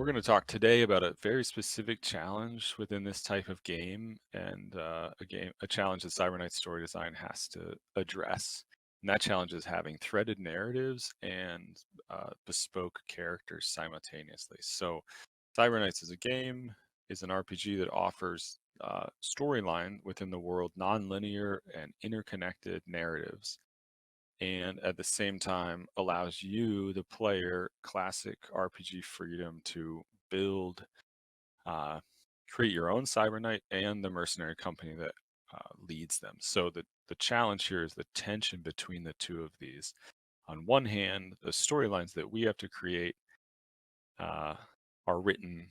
going to talk today about a very specific challenge within this type of game, and a challenge that Cyberknight story design has to address. And that challenge is having threaded narratives and bespoke characters simultaneously. So, Cyberknights is a game, is an RPG that offers storyline within the world, non-linear and interconnected narratives, and at the same time allows you, the player, classic RPG freedom to build, uh, create your own Cyber Knight and the mercenary company that leads them. So the challenge here is the tension between the two of these. On one hand, the storylines that we have to create uh, are written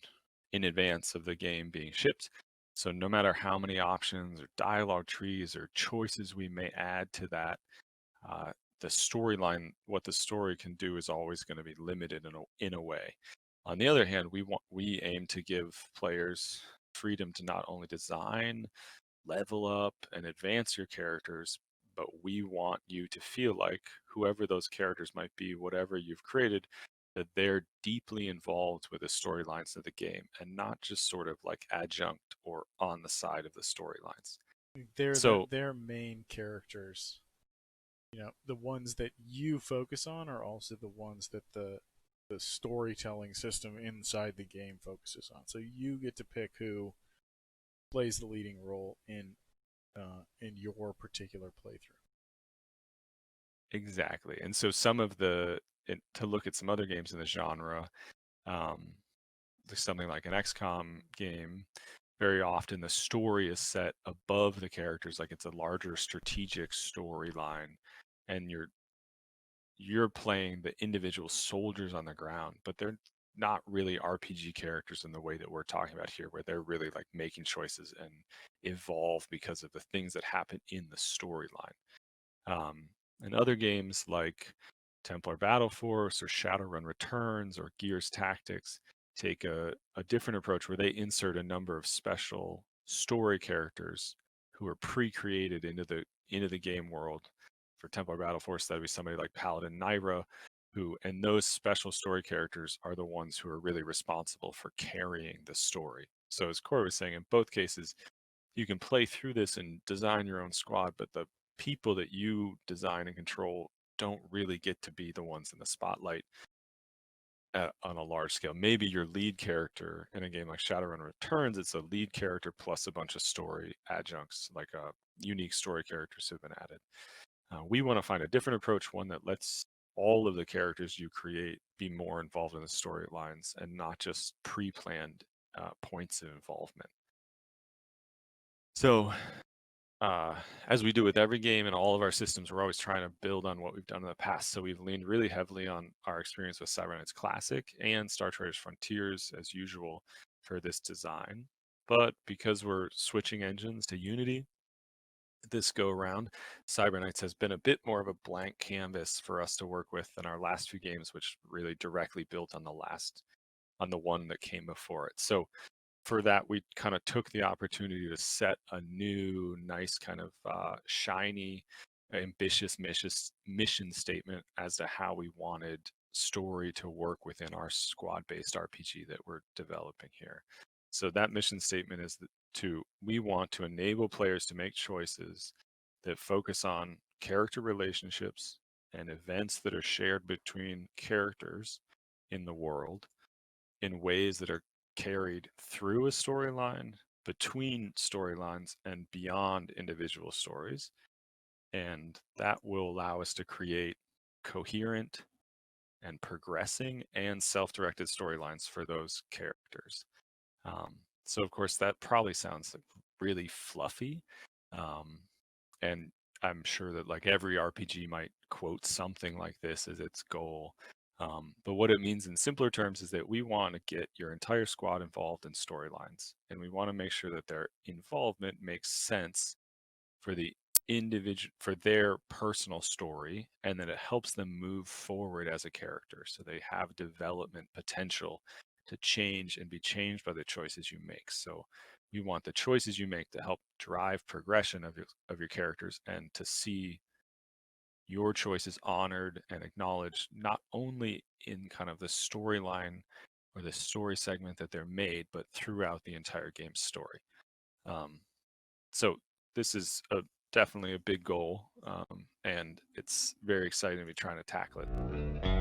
in advance of the game being shipped. So no matter how many options or dialogue trees or choices we may add to that, uh, the storyline, what the story can do, is always going to be limited in a way. On the other hand, we aim to give players freedom to not only design, level up, and advance your characters, but we want you to feel like whoever those characters might be, whatever you've created, that they're deeply involved with the storylines of the game and not just sort of like adjunct or on the side of the storylines. So Their main characters. The ones that you focus on are also the ones that the storytelling system inside the game focuses on. So you get to pick who plays the leading role in your particular playthrough. exactly. And so to look at some other games in the genre, um, there's something like an XCOM game. Very often the story is set above the characters, like it's a larger strategic storyline, and you're playing the individual soldiers on the ground, but they're not really RPG characters in the way that we're talking about here, where they're really like making choices and evolve because of the things that happen in the storyline. And other games like Templar Battle Force or Shadowrun Returns or Gears Tactics take a different approach where they insert a number of special story characters who are pre-created into the game world. For Templar Battle Force, that'd be somebody like Paladin Naira, and those special story characters are the ones who are really responsible for carrying the story. So as Corey was saying, in both cases, you can play through this and design your own squad, but the people that you design and control don't really get to be the ones in the spotlight on a large scale. Maybe your lead character in a game like Shadowrun Returns, it's a lead character plus a bunch of story adjuncts, like unique story characters have been added. We want to find a different approach, one that lets all of the characters you create be more involved in the storylines and not just pre-planned points of involvement. So uh, as we do with every game and all of our systems, we're always trying to build on what we've done in the past. So we've leaned really heavily on our experience with Cybernetics Classic and Star Traders Frontiers as usual for this design. But because we're switching engines to Unity this go around, Cyberknights has been a bit more of a blank canvas for us to work with than our last few games, which really directly built on the one that came before it. So for that, we kind of took the opportunity to set a new, nice kind of shiny, ambitious mission statement as to how we wanted story to work within our squad-based RPG that we're developing here. So that mission statement is we want to enable players to make choices that focus on character relationships and events that are shared between characters in the world in ways that are carried through a storyline, between storylines, and beyond individual stories. And that will allow us to create coherent and progressing and self-directed storylines for those characters. So of course that probably sounds really fluffy, um, and I'm sure that like every RPG might quote something like this as its goal. But what it means in simpler terms is that we want to get your entire squad involved in storylines, and we want to make sure that their involvement makes sense for the individual, for their personal story, and that it helps them move forward as a character so they have development potential to change and be changed by the choices you make. So we want the choices you make to help drive progression of your characters, and to see your choices honored and acknowledged not only in kind of the storyline or this story segment that they're made, but throughout the entire game's story. Um, so this is definitely a big goal, and it's very exciting to be trying to tackle it.